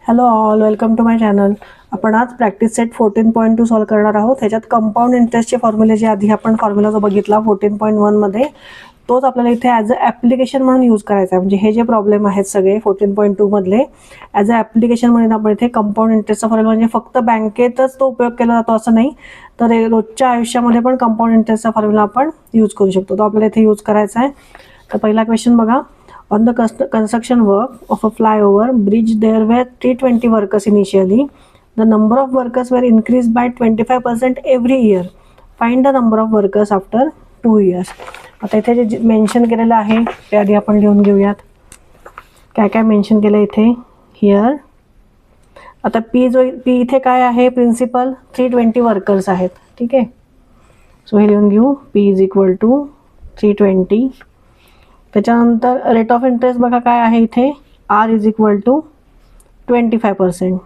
Hello all, welcome to my channel. आपण आज practice set 14.2 solve करणार आहोत. ह्याच्यात कंपाऊंड इंटरेस्टचे फॉर्म्युले जे आधी आपण फॉर्म्युला जो बघितला 14.1 मध्ये, तोच आपल्याला इथे ॲज अ ॲप्लिकेशन म्हणून यूज करायचा आहे. म्हणजे हे जे प्रॉब्लेम आहेत सगळे 14.2 मधले, ॲज अ ॲप्लिकेशन म्हणून आपण इथे कंपाऊंड इंटरेस्टचा फॉर्म्युला, म्हणजे फक्त बँकेतच तो उपयोग केला जातो असं नाही, तर रोजच्या आयुष्यामध्ये पण कंपाऊंड इंटरेस्टचा फॉर्म्युला आपण यूज करू शकतो. तो आपल्याला इथे यूज करायचा आहे. तर पहिला क्वेश्चन बघा. On the construction work of a flyover bridge, there were 320 workers initially. The number of workers were increased by 25% every year. Find the number of workers after 2 years. आता इथे जे मेन्शन केलेलं आहे ते आधी आपण लिहून घेऊयात. काय काय मेन्शन केलं इथे हिअर. आता पी इथे काय आहे, प्रिन्सिपल 320 वर्कर्स आहेत. ठीक आहे, सो हे लिहून घेऊ. P is equal to 320. त्याच्यानंतर रेट ऑफ इंटरेस्ट बघा काय आहे इथे, आर इज इक्वल टू 25%.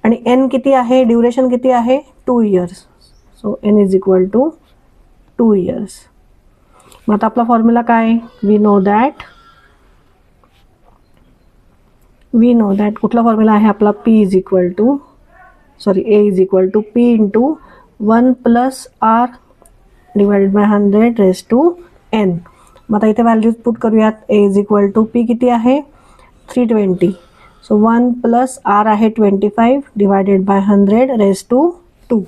आणि एन किती आहे, ड्युरेशन किती आहे, 2 years. So N is equal to 2 years. मग आता आपला फॉर्म्युला काय, वी नो दॅट कुठला फॉर्म्युला आहे आपला, A is equal to P into 1 plus R divided by 100 raise to N. मग आता इथे व्हॅल्यूज पुट करूयात. A is equal to P किती आहे 320. सो 1 प्लस आर आहे 25 डिवायडेड बाय 100 रेज टू 2.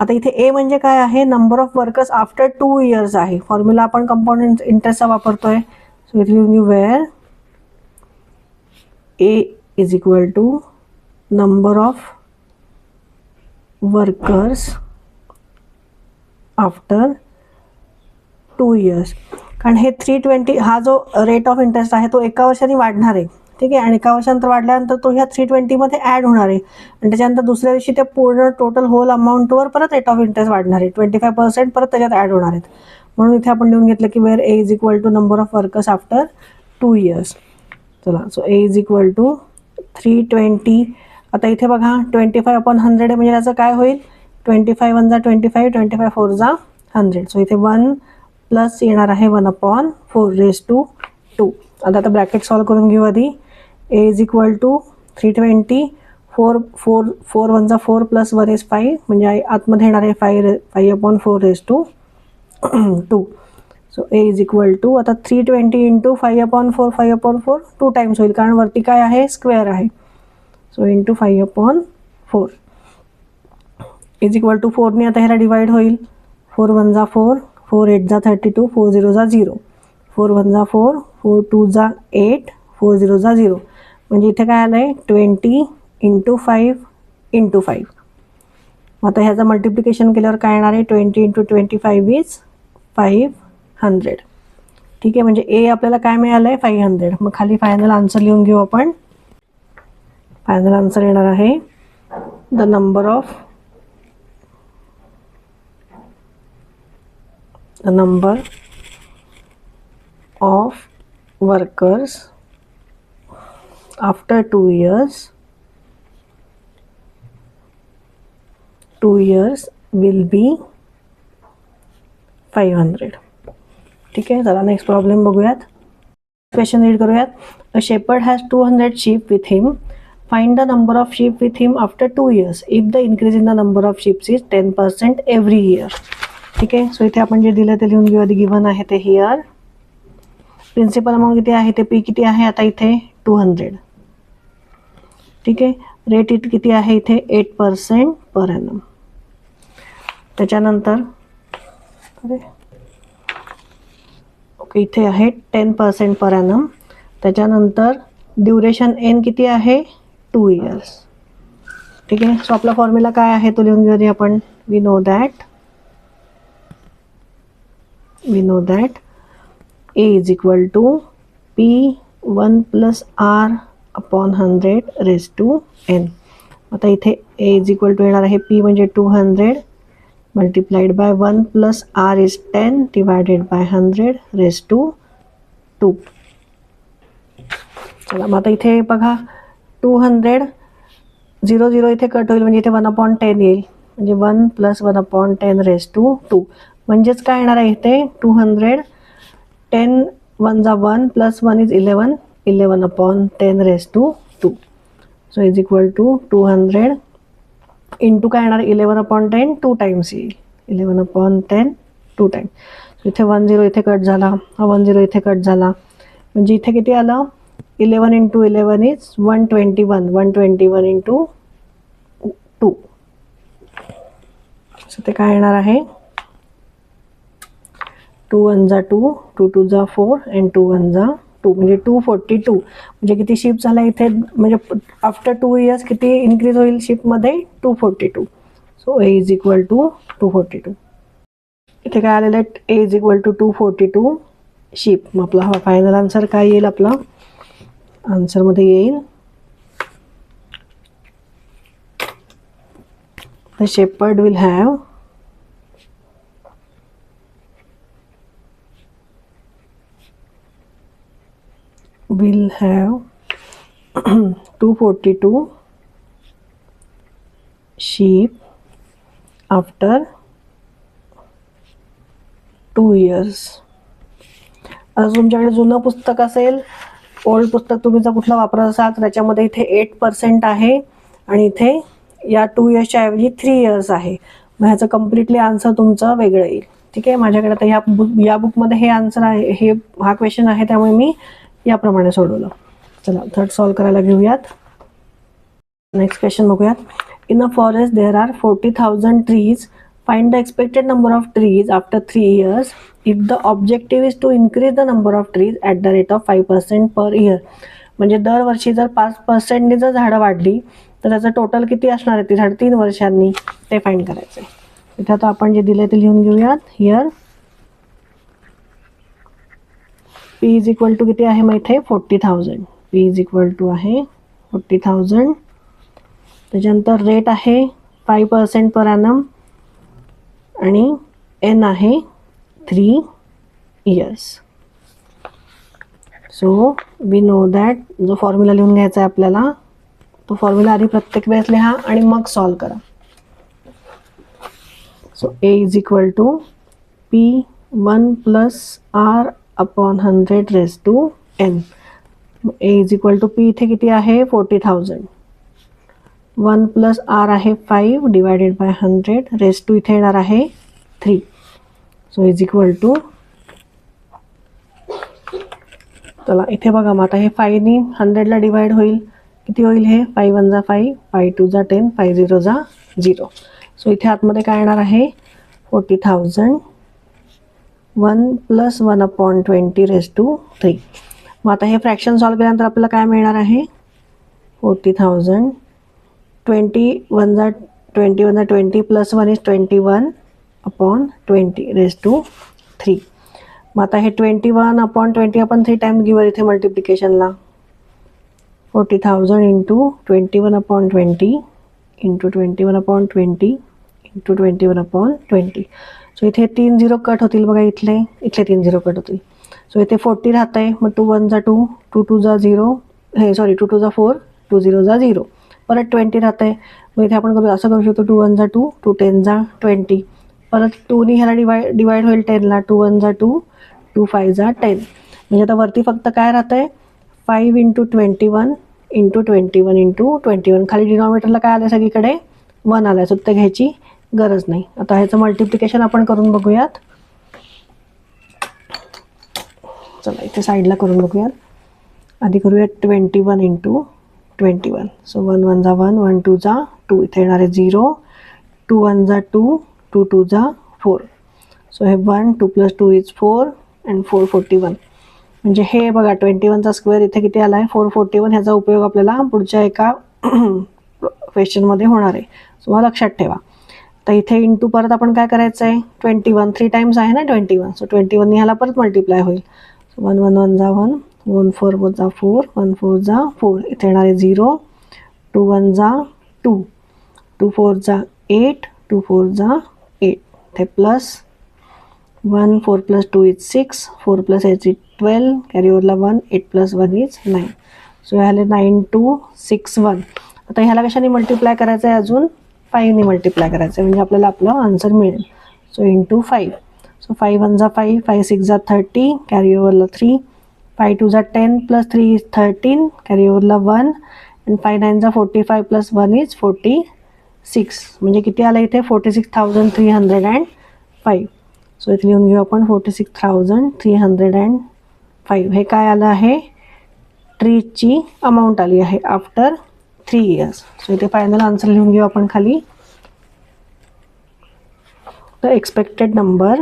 आता इथे ए म्हणजे काय आहे, number of workers after 2 years आहे. फॉर्म्युला आपण कंपाऊंड इंटरेस्टचा वापरतोय. सो इट लिहून you where A is equal to number of workers after 2 years. कारण हे 320 हा जो रेट ऑफ इंटरेस्ट आहे तो एका वर्षाने वाढणार आहे. ठीक आहे, आणि एका वर्षानंतर वाढल्यानंतर तो ह्या 320 मध्ये ॲड होणार आहे. आणि त्याच्यानंतर दुसऱ्या दिवशी त्या पूर्ण टोटल होल अमाऊंटवर परत रेट ऑफ इंटरेस्ट वाढणार आहे. 25% परत त्याच्यात ॲड होणार आहेत. म्हणून इथे आपण लिहून घेतलं की where A is equal to number of workers after 2 years. चला, so A is equal to 320. आता इथे बघा 25/100 आहे, म्हणजे त्याचं काय होईल, 25 1 जा 25, 25 4 जा 100. सो इथे 1 प्लस येणार आहे 1/4 रेज टू 2. आता ब्रॅकेट सॉल्व करून घेऊ आधी. ए इज इक्वल टू 320, 4 1 जा 4 प्लस 1 इज 5, म्हणजे आतमध्ये येणार आहे 5/4 raise to 2. So A is equal to आता 320 इंटू 5/4 2 टाइम्स होईल, कारण वरती काय आहे, स्क्वेअर आहे. So into 5/4 is equal to 4ने आता ह्याला डिवाइड होईल. 4 1 जा 4, 4 8 जा 32, 4 0 जा 0, 4 1 जा 4, 4 2 जा 8, 4 0 जा 0. म्हणजे इथे काय आलं आहे 20 इंटू 5 इंटू 5. आता ह्याचं मल्टिप्लिकेशन केल्यावर काय येणार आहे, 20 इंटू 25 इज 500. ठीक आहे, म्हणजे ए आपल्याला काय मिळालं आहे 500. मग खाली फायनल आन्सर लिहून घेऊ आपण. फायनल आन्सर येणार आहे the number of workers after 2 years will be 500. ठीक आहे, चला नेक्स्ट प्रॉब्लेम बघूयात. क्वेश्चन रीड करूयात. अ shepherd has 200 sheep with him. Find the number of sheep with him after 2 years if the increase in the number of sheep is 10% every year. ठीक आहे, so इथे आपण जे दिलं ते लिहून घेऊ आधी. गिव्हन आहे ते हिअर. प्रिन्सिपल अमाऊंट किती आहे, ते पी किती आहे आता इथे 200. ठीक आहे, रेट इट किती आहे इथे 8% पर एनम. त्याच्यानंतर ओके इथे आहे 10% पर एनम. त्याच्यानंतर ड्युरेशन एन किती आहे 2 इयर्स. ठीक आहे, सो आपला फॉर्म्युला काय आहे तो लिहून घेऊया आपण. We know that A is equal to P 1 plus R upon 100 raised to N. आता इथे A is equal to येणार आहे P म्हणजे 200 multiplied by 1 plus R is 10 divided by 100 raised to 2. चला, मग आता इथे बघा 200 0 0 इथे कट होईल, म्हणजे इथे 1/10 येईल, म्हणजे 1 प्लस 1/10 raised to 2. म्हणजेच काय येणार आहे इथे 200 10 1 जा 1 plus 1 is 11 11/10 raised to 2. So is equal to 200 into काय येणार 11/10 2 टाइम्स येईल 11/10 2 टाइम्स. सो इथे 10 इथे कट झाला, हा 10 इथे कट झाला, म्हणजे इथे किती आलं 11 इंटू 11 इज 121. 121 इंटू 2. सो ते काय येणार आहे 2 1 जा 2, 2 2 जा 4 अँड 2 1 जा 2, म्हणजे 242. म्हणजे किती शिफ्ट झाला इथे, म्हणजे आफ्टर 2 इयर्स किती इन्क्रीज होईल शिफ्टमध्ये 242. So A is equal to 242. इथे काय आलेलं आहे A is equal to 242 shift. मग आपला हा फायनल आन्सर काय येईल, आपला आन्सरमध्ये येईल the shepherd will have will have 242 sheep after 2 years. आता तुमच्याकडे जुनं पुस्तक असेल, ओल्ड पुस्तक तुम्ही जर कुठलं वापरत असाल तर त्याच्यामध्ये इथे 8% आहे आणि इथे या 2 इयर्सच्या ऐवजी 3 इयर्स आहे. मग ह्याचं कम्प्लिटली आन्सर तुमचं वेगळं येईल. ठीक आहे, माझ्याकडे आता या बुकमध्ये हे आन्सर आहे, हा क्वेश्चन आहे, त्यामुळे मी याप्रमाणे सोडवलं. चला थर्ड सॉल्व करायला घेऊयात. नेक्स्ट क्वेश्चन बघूयात. In a forest there are 40,000 trees. Find the expected number of trees after 3 years if the objective is to increase the number of trees at the rate of 5% per year. म्हणजे दरवर्षी जर 5% जर झाडं वाढली तर त्याचं total किती असणार आहे ती झाडं 3 वर्षांनी, ते फाइंड करायचं आहे. इथे आता आपण जे दिले ते लिहून घेऊयात. Here P is equal to किती आहे मग इथे 40,000. पी इज इक्वल टू आहे 40,000. त्याच्यानंतर रेट आहे 5% पर ॲनम आणि एन आहे 3 years. So we know that जो फॉर्म्युला लिहून घ्यायचा आहे आपल्याला, तो फॉर्म्युला आधी प्रत्येक वेळेस लिहा आणि मग सॉल्व करा. So A is equal to P 1 plus R upon 100 raise to N. A is equal to P इथे किती आहे 40,000. 1 प्लस आर आहे 5 डिवायडेड बाय 100 रेज टू इथे येणार आहे 3. सो इज इक्वल टू, चला इथे बघा मग आता हे 5नी 100ला डिवाइड होईल, किती होईल हे 5 1 जा 5, 5 2 जा 10, 5 0 जा 0. सो इथे आतमध्ये काय येणार आहे 40,000 1 प्लस 1 अपॉन 20 रेज टू 3. मग आता हे फ्रॅक्शन सॉल्व केल्यानंतर आपल्याला काय मिळणार आहे 40,000 21 जा 20 plus 1 is 21 upon 20 raise to 3. मग आता हे 21 अपॉन 20 आपण 3 टाइम्स घेऊया इथे मल्टिप्लिकेशनला. 40,000 into 21 upon 20 into 21 upon 20 into 21 upon 20. So इथे 3 0 कट होतील बघा, इथले 3 0 कट होतील. सो इथे 40 राहत आहे, मग 2 1 जा 2, 2 2 जा 0, 2 2 जा 4, 2 0 जा 0. परत 20 राहत आहे, मग इथे आपण करू असं करू शकतो 2 1 जा 2, 2 10 जा 20. परत 2नी ह्याला डिवाइड होईल 10ला, 2 1 जा 2, 2 5 जा 10. म्हणजे आता वरती फक्त काय राहत आहे 5 इंटू 21 इंटू 21 इंटू 21. खाली डिनॉमिनेटरला काय आलं सगळीकडे 1 आलं आहे, सो ते घ्यायची गरज नाही. आता ह्याचं मल्टिप्लिकेशन आपण करून बघूयात. चला इथे साईडला करून बघूयात. आधी करूयात 21 इंटू 21. सो 1 1 जा 1, 1 2 जा 2, इथे येणार आहे 0, 2 1 जा 2, 2 2 जा 4. सो हे 1 2 प्लस 2 इज 4 अँड 441. म्हणजे हे बघा 21चा स्क्वेअर इथे किती आला आहे 441. ह्याचा उपयोग आपल्याला पुढच्या एका क्वेश्चनमध्ये होणार आहे, सो मला लक्षात ठेवा. तर इथे इंटू परत आपण काय करायचं आहे 21 3 टाइम्स आहे ना 21. सो 21नी ह्याला परत मल्टिप्लाय होईल. सो 1 1 1 जा 1, 1 4 जा 4, 1 4 जा 4, इथे येणार आहे 0, 2 1 जा 2, 2 4 जा 8, 2 4 जा 8, इथे plus 1 4 plus 2 is 6, 4 plus 8 is 12, carry ओव्हरला 1, 8 प्लस 1 इज 9. सो ह्याला 9 2 6 1. आता ह्याला कशाने मल्टिप्लाय करायचं आहे अजून 5नी मल्टिप्लाय करायचं आहे, म्हणजे आपल्याला आपलं आन्सर मिळेल. So into 5. सो 5 1 जा 5, 5 6 जा 30, कॅरी ओव्हरला 3, 5 2 जा 10 प्लस 3 इज 13, कॅरी ओव्हरला 1, आणि 5 9 जा 45 प्लस 1 इज 46. म्हणजे किती आलं इथे 46,305. सो इथे लिहून घेऊ आपण 46,305. हे काय आलं आहे, ट्रीची अमाऊंट आली आहे आफ्टर 3 इयर्स. सो इथे फायनल आन्सर लिहून घेऊ आपण खाली. The expected number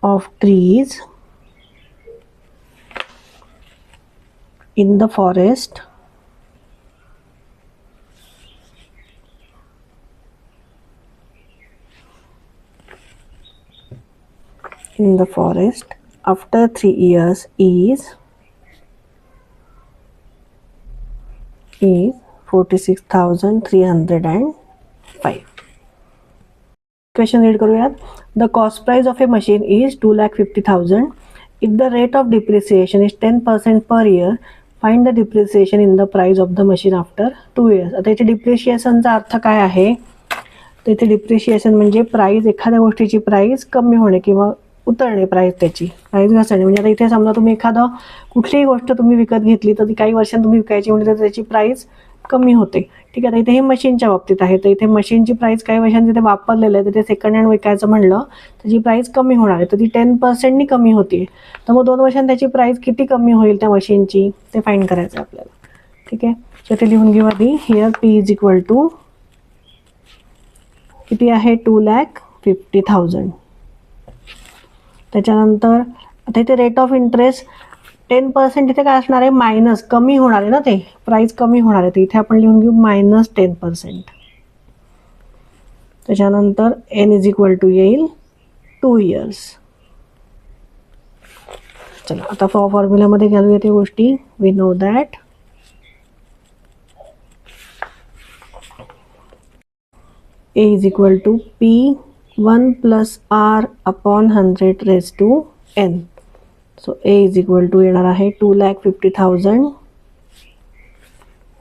of trees in the forest after 3 years is 46,305. Question read करूयात. The cost price of A machine is 2,50,000. If the rate of depreciation is 10% per year, find the depreciation in the price of the machine after 2 years. आता इथे डिप्रिशिएशनचा अर्थ काय आहे, तर इथे depreciation म्हणजे price, एखाद्या गोष्टीची प्राइस कमी होणे किंवा उतरणे, त्याची प्राइस घसरणे. म्हणजे आता इथे समजा तुम्ही कुठलीही गोष्ट तुम्ही विकत घेतली तर ती काही वर्षांत तुम्ही विकायची म्हणजे त्याची प्राइस कमी होते. ठीक आहे. तर इथे हे मशीनच्या बाबतीत आहे. तर इथे मशीनची प्राइस काही वर्षांनी तिथे वापरलेलं आहे, तर ते सेकंड हँड विकायचं म्हणलं त्याची प्राइस कमी होणार आहे. तर ती 10%नी कमी होती. तर मग 2 वर्षांत त्याची प्राइस किती कमी होईल त्या मशीनची ते फाइंड करायचं आहे आपल्याला. ठीक आहे. तर ते लिहून घेऊ आधी. Here P is equal to किती आहे 2,50,000. त्याच्यानंतर आता इथे रेट ऑफ इंटरेस्ट 10% इथे काय असणार आहे, मायनस, कमी होणार आहे ना, ते प्राइस कमी होणार आहे. तर इथे आपण लिहून घेऊ -10%. त्याच्यानंतर N इज इक्वल टू येईल 2 इयर्स. चला आता फॉर्म्युलामध्ये घालूया त्या गोष्टी. We know that A is equal to P1 plus R upon 100 raise to N. So A is equal to येणार आहे 2,50,000.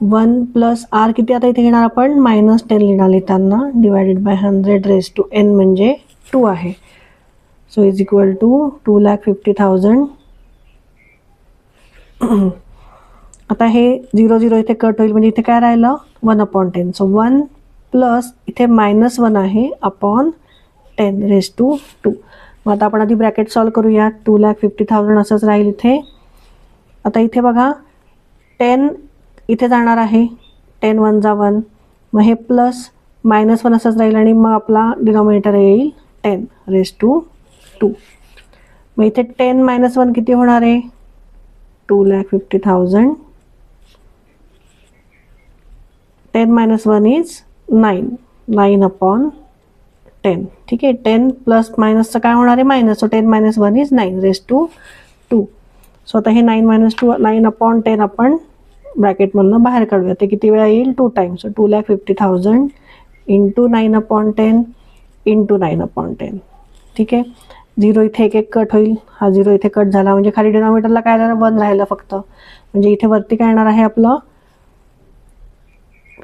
1 प्लस R किती आता इथे घेणार आपण -10 लिहिणार लिहिताना, divided by 100 raise to N म्हणजे 2 आहे. So is equal to 2,50,000. आता हे 0 0 इथे कट होईल म्हणजे इथे काय राहिलं 1/10. सो 1 प्लस इथे -1 आहे अपॉन 10 रेज टू 2. मग आता आपण आधी ब्रॅकेट सॉल्व करूया. 2,50,000 असंच राहील इथे. आता इथे बघा 10 इथे जाणार आहे, 10 1 जा 1, मग हे प्लस -1 असंच राहील आणि मग आपला डिनॉमिनेटर येईल 10 रेज टू 2. मग इथे 10 - 1 किती होणार आहे 2,50,000. 10 - 1 इज 9 अपॉन 10. ठीक आहे. 10 प्लस मायनसचं काय होणार आहे minus. So 10 - 1 is 9 raise to 2. सो आता हे 9 अपॉन 10 आपण ब्रॅकेटमधनं बाहेर काढूया. ते किती वेळा येईल 2 टाइम्स. So 2,50,000 into 9/10 into 9/10. ठीक आहे. 0 इथे एक कट होईल, हा 0 इथे कट झाला म्हणजे खाली डिनॉमिनेटरला काय राहिलं 1 राहिलं फक्त. म्हणजे इथे वरती काय येणार आहे आपलं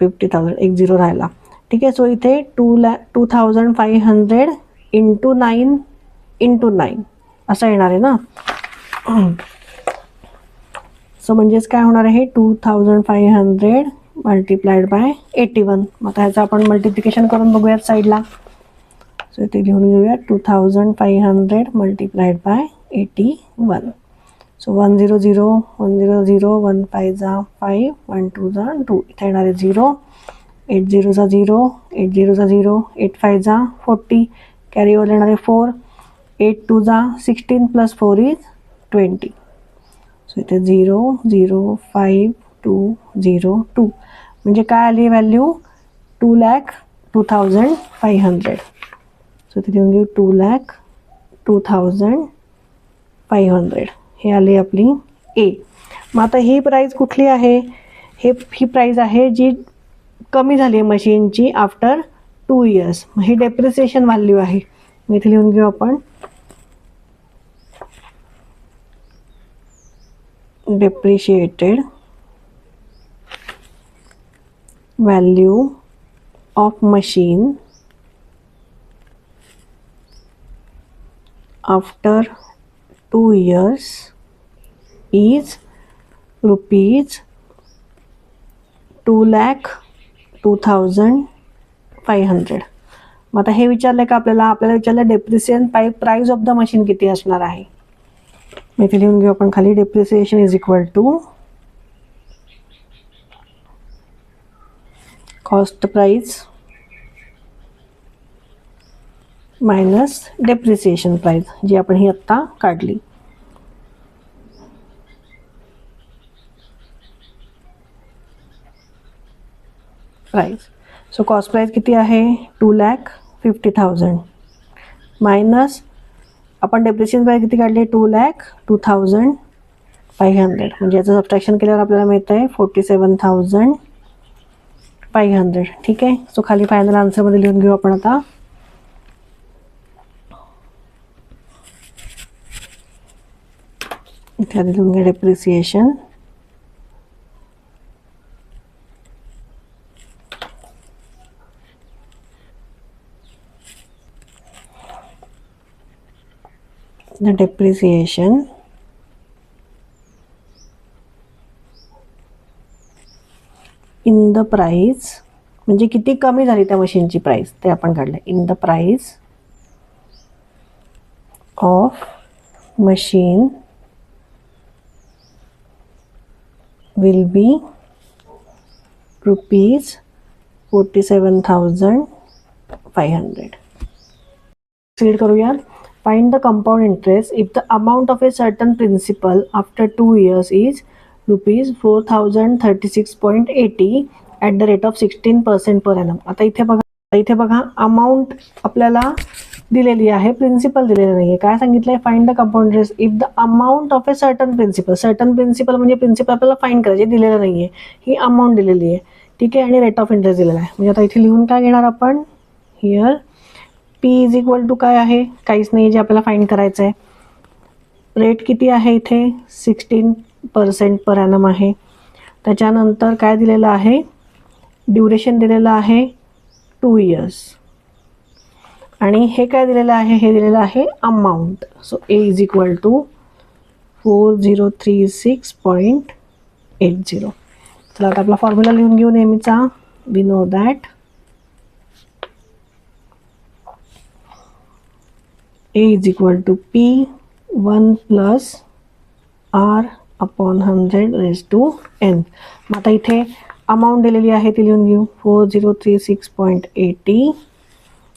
50,000, एक 0 राहिला. ठीक आहे. सो इथे 2,500 इंटू 9 असं येणार आहे ना. सो म्हणजेच काय होणार आहे 2,500 मल्टिप्लाइड बाय 81. मग आता ह्याचं आपण मल्टिप्लिकेशन करून बघूयात साईडला. सो इथे लिहून घेऊया 2,500 मल्टिप्लाइड बाय 81. सो 1 0 0 1 0 0 1 5 जा 5 1 2 जा 2. इथे येणार आहे 0. 8 0 जा 0 8 0 जा 0 8 5 जा 40. कॅरी ओव्हर येणार आहे 4. 8 2 जा 16 प्लस 4 इज 20. सो इथे 0 0 5 2 0 2 म्हणजे काय आली व्हॅल्यू 2,05,000. सो इथे घेऊन घेऊ 2,02,500. हे आली आपली ए. मग आता ही प्राईस कुठली आहे, ही प्राईस आहे जी कमी झाली आहे मशीनची आफ्टर 2 इयर्स. मग ही डेप्रिसिएशन व्हॅल्यू आहे. मग इथे लिहून घेऊ आपण depreciated value of machine after 2 years is rupees 2,02,500. मग आता हे विचारलं का आपल्याला विचारलं depreciation price of the machine किती असणार आहे. मग इथे लिहून घेऊ आपण खाली depreciation is equal to cost price minus depreciation price जी आपण ही आत्ता काढली. प्राइस सो कॉस्ट प्राइस किती आहे 2,50,000 मायनस आपण डेप्रिसिएशन प्राइस किती काढली 2,02,500 म्हणजे याचं सबट्रॅक्शन केल्यावर आपल्याला मिळतं आहे 47,500. ठीक आहे. सो खाली फायनल आन्सरमध्ये लिहून घेऊ आपण आता. इथे लिहून घ्या depreciation the depreciation in the price म्हणजे किती कमी झाली त्या मशीनची प्राइस ते आपण काढलं. In the price of machine will be rupees 47,500. Read करूया. Find the compound interest if the amount of a certain principal after 2 years is rupees 4,036.80 at the rate of 16% per annum. आता इथे बघा amount आपल्याला दिलेली आहे, principal दिलेलं नाही आहे. काय सांगितलं आहे find the compound interest if the amount of a certain principal म्हणजे प्रिन्सिपल आपल्याला फाइंड करायचे दिलेलं नाही आहे, ही अमाऊंट दिलेली आहे. ठीक आहे. आणि रेट ऑफ इंटरेस्ट दिलेला आहे. म्हणजे आता इथे लिहून काय घेणार आपण here P is equal to काय आहे काहीच नाही जे आपल्याला फाइंड करायचं आहे. रेट किती आहे इथे 16% पर ॲनम आहे. त्याच्यानंतर काय दिलेलं आहे ड्युरेशन दिलेलं आहे 2 years आणि हे काय दिलेलं आहे हे दिलेलं आहे amount. So A is equal to 4036.80. चला आता आपला फॉर्म्युला लिहून घेऊ नेहमीचा. We know that A is equal to P 1 plus R upon 100 raised to N. मग आता इथे अमाऊंट दिलेली आहे ती लिहून घेऊ 4036.80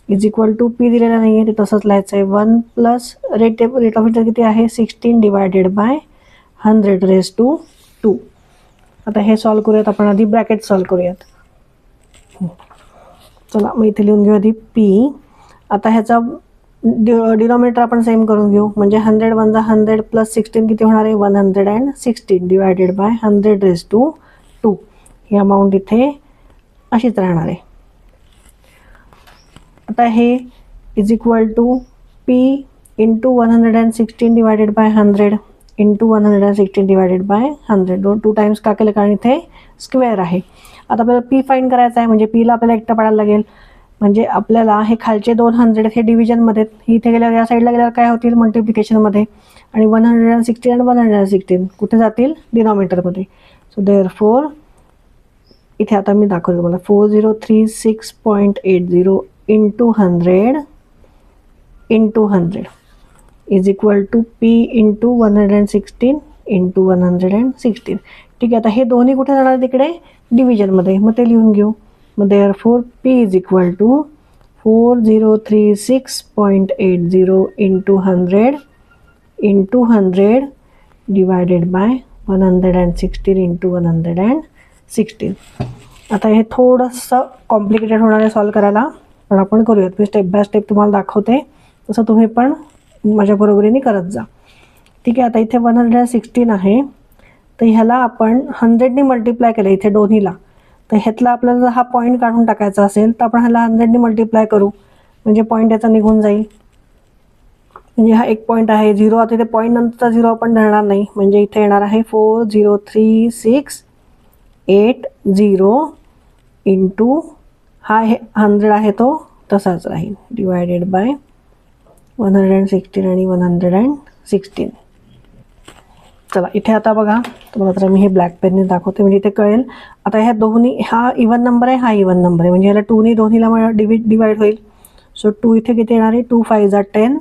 इज इक्वल टू पी दिलेला नाही आहे ते तसंच लिहायचं आहे 1 प्लस रेट ऑफ इंटरेस्ट किती आहे 16 डिवायडेड बाय 100 रेज टू 2. आता हे सॉल्व करूयात आपण आधी ब्रॅकेट सॉल्व करूयात. चला मग इथे लिहून घेऊ आधी पी. आता ह्याचा डिनॉमिनेटर आपण सेम करून घेऊ म्हणजे 100 × 100 प्लस 16 किती होणार आहे 116 डिवायडेड बाय 100 रेज टू 2. ही अमाऊंट इथे अशीच राहणार आहे. आता हे is equal to P into 116 divided by 100 into 116 divided by 100 2 times का केलं कारण इथे स्क्वेअर आहे. आता आपल्याला पी फाइंड करायचा आहे म्हणजे पीला आपल्याला एकटं पाडायला लागेल. म्हणजे आपल्याला हे खालचे 200 हे डिव्हिजनमध्ये इथे गेल्यावर या साईडला गेल्यावर काय होतील मल्टिप्लिकेशनमध्ये आणि 116 आणि 116 कुठे जातील डिनॉमिनेटरमध्ये. सो देअरफॉर इथे आता मी दाखवतो तुम्हाला 4036.80 into 100 is equal to P into 116 into 116. ठीक आहे. आता हे दोन्ही कुठे जाणार तिकडे डिव्हिजनमध्ये मग ते लिहून घेऊ. मग therefore P is equal to 4036.80 into 100 divided by 116 into 116. आता हे थोडंसं कॉम्प्लिकेटेड होणार आहे सॉल्व करायला पण आपण करूयात. मी स्टेप बाय स्टेप तुम्हाला दाखवते तसं तुम्ही पण माझ्या बरोबरीने करत जा. ठीक आहे. आता इथे 116 आहे तर ह्याला आपण 100ने मल्टिप्लाय केलं इथे दोन्हीला तर ह्यातला आपल्याला जर हा पॉईंट काढून टाकायचा असेल तर आपण ह्याला 100ने मल्टिप्लाय करू म्हणजे पॉईंट याचा निघून जाईल. म्हणजे हा एक पॉईंट आहे 0. आता इथे पॉईंट नंतरचा 0 आपण धरणार नाही म्हणजे इथे येणार आहे 403680 इंटू हा 100 आहे तो तसाच राहील डिवायडेड बाय 116 आणि 116. चला इथे आता बघा, तुम्हाला तर मी हे ब्लॅक पेनने दाखवते म्हणजे इथे कळेल. आता ह्या दोन्ही, हा इवन नंबर आहे, हा इवन नंबर आहे, म्हणजे ह्याला 2ने दोन्हीला डिवाइड होईल. सो 2 इथे किती येणार आहे, 2 5 जा 10,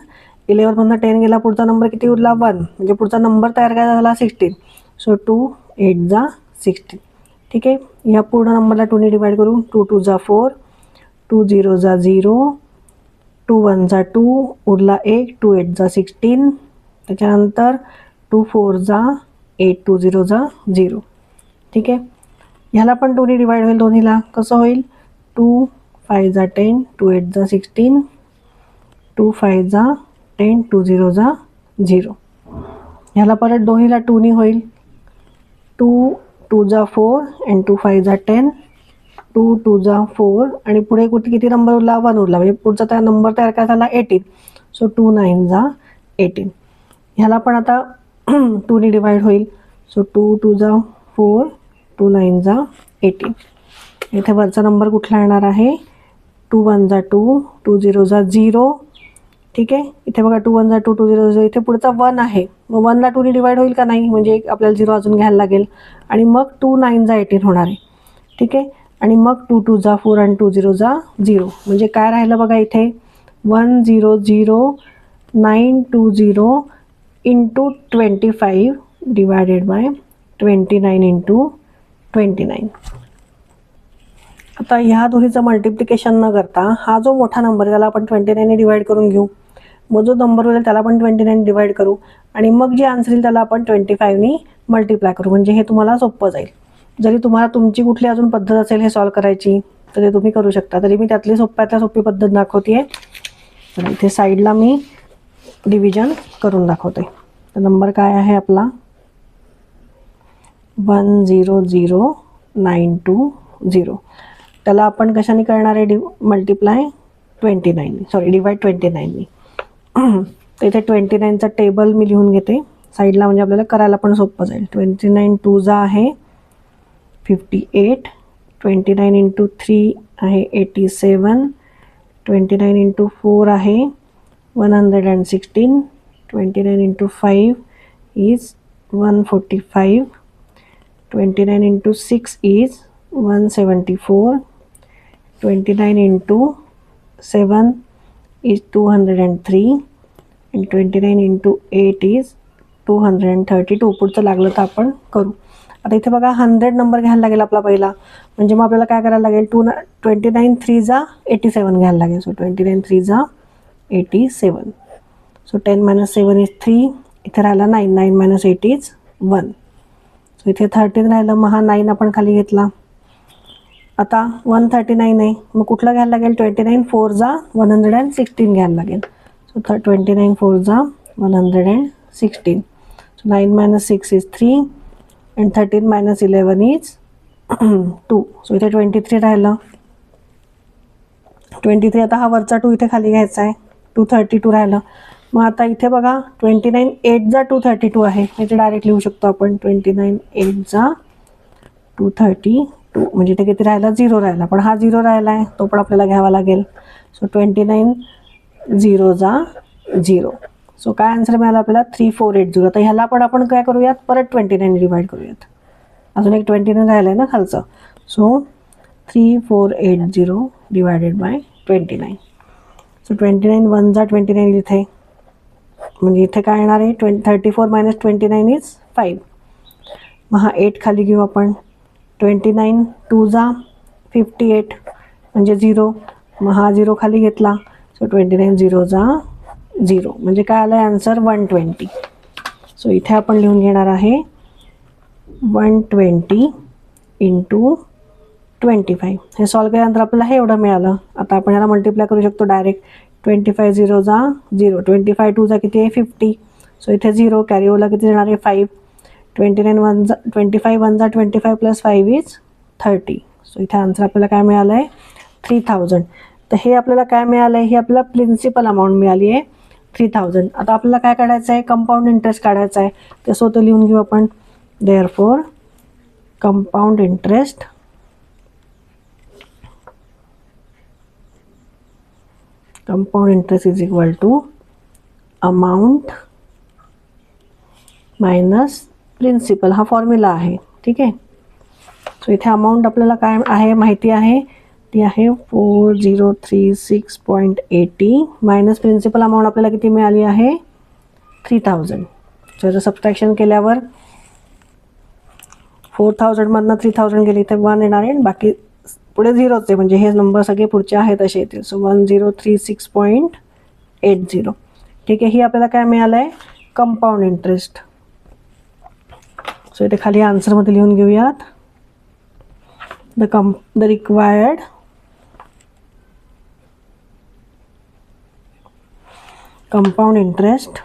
11मधून 10 गेला, पुढचा नंबर किती उरला 1, म्हणजे पुढचा नंबर तयार काय झाला 16. सो 2 8 जा 16. ठीक आहे, या पूर्ण नंबरला 2ने डिवाइड करू. 2 2 जा 4, 2 0 जा 0, 2 1 जा 2, उरला 1, 2 8 जा 16. त्याच्यानंतर 2 4 जा 8, 2 0 जा 0. ठीक आहे, ह्याला पण 2ने डिवाइड होईल दोन्हीला. कसं होईल, 2 5 जा 10, 2 8 जा 16, 2 5 जा 10, 2 0 जा 0. ह्याला परत दोन्हीला 2ने होईल. 2 2 जा 4 and 2 5 जा 10, 2 2 जा 4 आणि पुढे कुठे किती नंबर उरला, 1 उरला, म्हणजे पुढचा त्या नंबर तयार काय झाला 18. सो 2 9 जा 18. ह्याला पण आता 2ने डिवाइड होईल. सो 2 2 जा 4, 2 9 जा 18. इथे वरचा नंबर कुठला येणार आहे, 2 1 जा 2, 2 0 जा 0. ठीक आहे, इथे बघा 2 1 जा 2, 2 0 जा, इथे पुढचा 1 आहे, मग 1ला 2ने डिवाइड होईल का नाही, म्हणजे आपल्याला 0 अजून घ्यायला लागेल. आणि मग 2 9 जा 18 होणार आहे. ठीक आहे, आणि मग 2 2 जा 4 आणि 2 0 जा 0, म्हणजे काय राहिलं बघा इथे, 1 0 0 9 2 0 इंटू 25 डिवायडेड बाय 29 इंटू 29. आता ह्या दोन्हीचं मल्टिप्लिकेशन न करता हा जो मोठा नंबर आहे त्याला आपण 29ने डिवाइड करून घेऊ. मग जो नंबर होईल त्याला आपण 29 डिवाइड करू आणि मग जे आन्सर येईल त्याला आपण 25ने मल्टिप्लाय करू, म्हणजे हे तुम्हाला सोपं जाईल. जरी तुम्हाला तुमची कुठली अजून पद्धत असेल हे सॉल्व करायची तर ते तुम्ही करू शकता, तरी मी त्यातली सोप्यातल्या सोपी पद्धत दाखवते आहे. तर इथे साईडला मी डिव्हिजन करून दाखवते. तर नंबर काय आहे आपला, 100,920. त्याला आपण कशाने करणार आहे, मल्टिप्लाय 29, सॉरी डिवाइड 29ने. तर इथे 29चा टेबल मी लिहून घेते साईडला, म्हणजे आपल्याला करायला पण सोपं जाईल. 29 2 जा आहे 58, 29 इंटू 3 आहे 87, 29 इंटू 4 आहे 116, 29 into 5 is 145, 29 into 6 is 174, 29 into 7 is 203 and 29 into 8 is 232. पुढचं लागलं तर आपण करू. आता इथे बघा 100 नंबर घ्यायला लागेल आपला पहिला, म्हणजे मग आपल्याला काय करायला लागेल, 29 3 जा 87 घ्यायला लागेल. सो 29 3 जा 87. सो 10 - 7 is 3, इथे राहिला 9, 9 - 8 is 1. सो इथे 13 राहिलं, मग हा 9 आपण खाली घेतला. आता 139 आहे, मग कुठला घ्यायला लागेल, 29 4 जा 116 घ्यायला लागेल. सो 29 4 जा 116. So 9 - 6 is 3 and 13 - 11 is 2. So इथे 23 राहिलं. 23, आता हा वरचा 2 इथे खाली घ्यायचा आहे. 232 राहिलं. मग आता इथे बघा 29 8 जा 232 आहे, इथे डायरेक्ट लिहू शकतो आपण. 29 8 जा 232, म्हणजे इथे किती राहिला, 0 राहिला, पण हा 0 राहिला आहे, तो पण आपल्याला घ्यावा लागेल. सो 29 0 जा 0. सो काय आन्सर मिळाला आपल्याला, 3480. आता ह्याला पण आपण काय करूयात, परत 29 डिवाइड करूयात. अजून एक 29 राहिलं आहे ना खालचं. So 3480 divided by 29. सो 29 1 जा 29 इथे, म्हणजे इथे काय येणार आहे, 34 - 29 इज 5. मग हा 8 खाली घेऊ आपण. 29 2 जा 58, म्हणजे 0, मग हा 0 खाली घेतला. सो 29 0 जा 0, म्हणजे काय आलं आहे आन्सर, 120. सो इथे आपण लिहून घेणार आहे 120 इंटू 25. हे सॉल्व केल्यानंतर आपल्याला हे एवढं मिळालं. आता आपण याला मल्टिप्लाय करू शकतो डायरेक्ट. 25 0 जा 0, 25 2 जा किती आहे 50. सो इथे 0 कॅरी ओला किती येणार आहे 5. 29 1 जा 25 1 जा 25 प्लस 5 इज 30. सो इथे आन्सर आपल्याला काय मिळालं आहे, 3000. तर हे आपल्याला काय मिळालं आहे, ही आपल्याला प्रिन्सिपल अमाऊंट मिळाली आहे 3000. आता आपल्याला काय काढायचं आहे, कंपाऊंड इंटरेस्ट काढायचा आहे. ते स्वतः लिहून घेऊ आपण. Therefore compound interest is equal to amount minus principal, हा फॉर्म्युला आहे. ठीक आहे. सो इथे अमाऊंट आपल्याला काय आहे माहिती आहे, ती आहे 4036.80 मायनस प्रिन्सिपल अमाऊंट आपल्याला किती मिळाली आहे 3000. सो याचं सबट्रॅक्शन केल्यावर 4000मधनं 3000 गेली तर 1 येणार आहे, बाकी पुढे 0च आहे, म्हणजे हे नंबर सगळे पुढचे आहेत असे येतील. सो 1036.80. ठीक आहे. ही आपल्याला काय मिळालं आहे कंपाऊंड इंटरेस्ट. सो इथे खाली आन्सरमध्ये लिहून घेऊयात, the required compound interest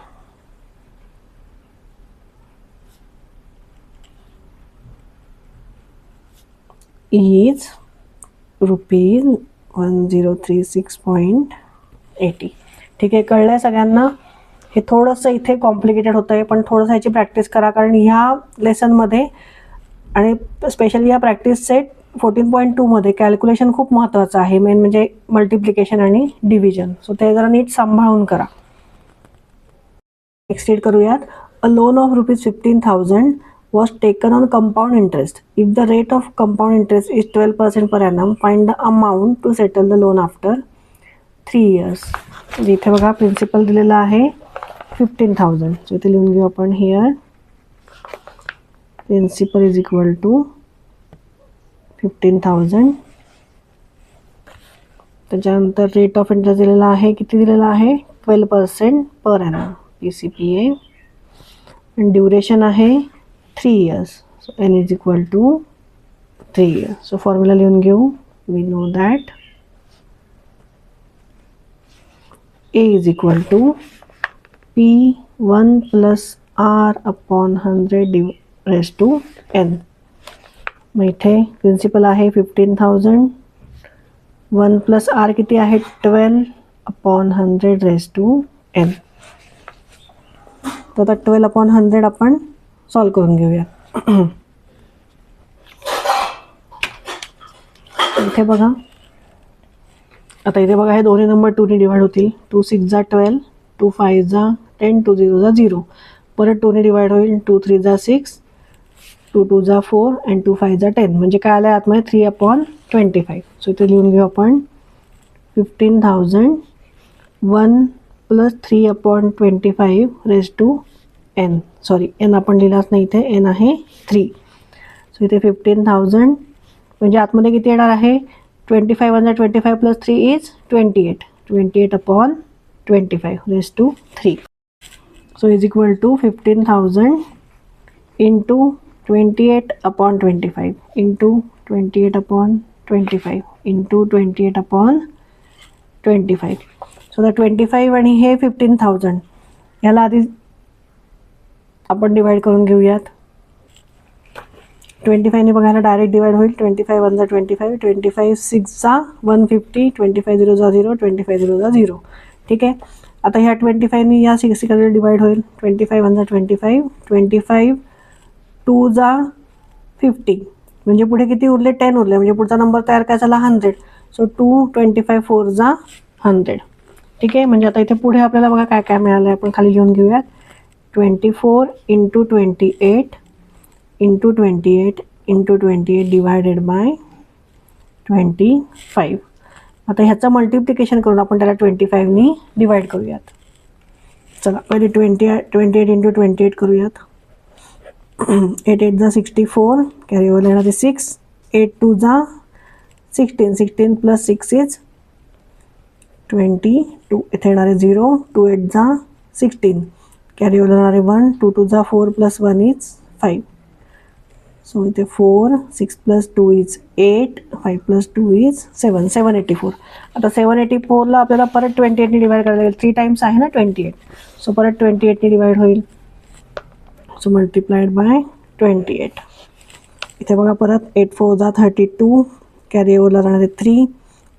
is ₹1036.80. ठीक आहे. कळलंय सगळ्यांना. हे थोडंसं इथे कॉम्प्लिकेटेड होतं आहे, पण थोडंसं ह्याची प्रॅक्टिस करा, कारण ह्या लेसनमध्ये आणि स्पेशली या प्रॅक्टिस सेट 14.2मध्ये कॅल्क्युलेशन खूप महत्त्वाचं आहे, मेन म्हणजे मल्टिप्लिकेशन आणि डिव्हिजन. सो ते जरा नीट सांभाळून करा. नेक्स्ट रीड करूयात. अ loan of ₹15,000 was taken on compound interest. If the rate of compound interest is 12% per annum, find the amount to settle the loan after 3 years. इथे बघा principal दिलेला आहे 15,000. सो इथे लिहून घेऊ आपण here principal is equal to 15,000. त्याच्यानंतर rate of interest दिलेला आहे, किती दिलेला आहे 12% पर ॲनम PCPA. आणि ड्युरेशन आहे 3 years. So N is equal to 3 years. So formula लिहून घेऊ. We know that A is equal to P1 + R/100 raise to N. मग इथे प्रिन्सिपल आहे 15,000, 1 + R किती आहे 12/100 रेज टू N. तर आता 12/100 आपण सॉल्व करून घेऊया. इथे बघा, आता इथे बघा हे दोन्ही नंबर 2ने डिवाइड होतील. 2 6 जा 12, 2 5 जा 10, 2 0 जा 0. परत 2ने डिवाइड होईल. 2 3 जा 6, 2 2 जा 4 आणि 2 5 जा 10. म्हणजे काय आलं आहे आतमध्ये 3/25. सो इथे लिहून घेऊ आपण 15,000 1 + 3/25 raise to N. Sorry N आपण लिहिलाच नाही इथे, N आहे 3. सो इथे 15,000 म्हणजे आतमध्ये किती येणार आहे 25 + 25 + 3 is 28. 28/25 raise to 3. So is equal to 15,000 into 28/25 into 28/25 into 28/25. So the 25 आणि हे 15,000 ह्याला आधी आपण डिवाइड करून घेऊयात. 25ने बघायला डायरेक्ट डिवाइड होईल. 25 1 जा 25, 25 6 जा 150, 25 0 जा 0, 25 0 जा 0. ठीक आहे. आता ह्या 25ने या 60 डिवाइड होईल. 25 1 जा 25, 25 2 जा 50, म्हणजे पुढे किती उरले 10 उरले, म्हणजे पुढचा नंबर तयार काय झाला 100. सो 2 25 4 जा 100. ठीक आहे. म्हणजे आता इथे पुढे आपल्याला बघा काय काय मिळालं आहे, आपण खाली लिहून घेऊयात. 24 into 28 into 28 into 28 divided by 25. आता ह्याचं मल्टिप्लिकेशन करून आपण त्याला 25ने डिवाइड करूयात. चला पहिले 28 इंटू 28 करूयात. 8 8 जा 64, कॅरी ओव्हर येणार 6, 8 2 जा 16, 16 + 6 इज 22. इथे येणारे 0, 2 8 जा 16, कॅरी ओव्हर येणारे 1, 2 2 जा 4 + 1 इज 5. सो इथे 4, 6 + 2 इज 8, 5 + 2 इज 7, 784. आता 784ला आपल्याला परत 28ने डिवाइड करायला लागेल. 3 टाइम्स आहे ना 28. सो परत 28ने डिवाइड होईल. So multiplied by 28. इथे बघा परत 8 4 जा 32, कॅरी ओव्हरला राहणारे 3,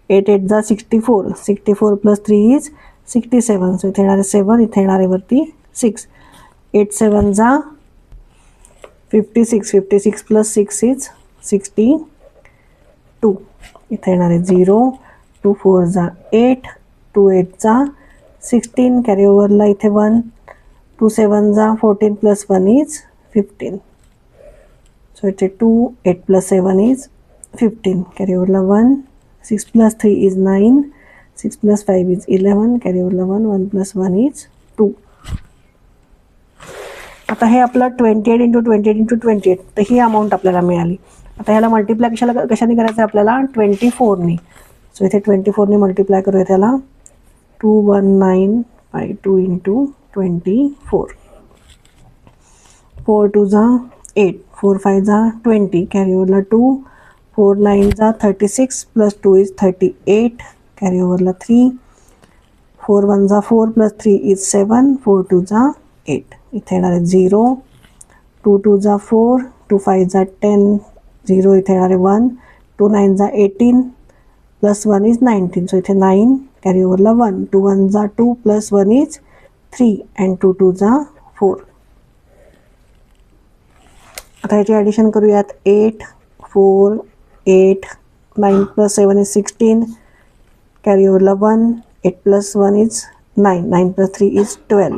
8 8 जा 64, 64 + 3 इज 67. सो इथे येणारे 7, इथे येणारे वरती 6, 8 7 जा 56, 56 + 6 इज 62. इथे येणारे 0, 2 4 जा 8, 2 8 जा 16 कॅरी ओव्हरला इथे 1, 2 7 जा 14 प्लस 1 इज 15. सो इथे 2, 8 प्लस 7 इज 15, कॅरी ओव्हरला 1, 6 plus 3 is 9, 6 plus 5 is 11, carry ओव्हरला 1, 1 प्लस 1 इज 2. आता हे आपलं 28 इंटू 28 इंटू 28, तर ही अमाऊंट आपल्याला मिळाली. आता ह्याला मल्टिप्लाय कशाने करायचं आपल्याला 24ने. सो इथे 24ने मल्टिप्लाय करूया त्याला. 2195 इंटू 24. 4 2 जा 8, 4 5 जा 20, कॅरी ओव्हरला 2, 4 9 जा 36 प्लस 2 इज 38, कॅरी ओव्हरला 3, 4 1 जा 4 प्लस 3 इज 7, 4 2 जा 8, इथे येणार आहे 0, 2 2 जा 4, 2 5 जा 10, 0 इथे येणार आहे 1, 2 9 जा 18 प्लस 1 इज 19, सो इथे 9, कॅरी ओव्हरला 1, 2 1 जा 2 प्लस 1 इज 3 अँड 2 2 जा 4. आता ह्याची ॲडिशन करूयात. 8 4 8, 9 प्लस 7 इज 16, कॅरी ओव्हरला 1, 8 plus 1 is 9, 9 plus 3 is 12,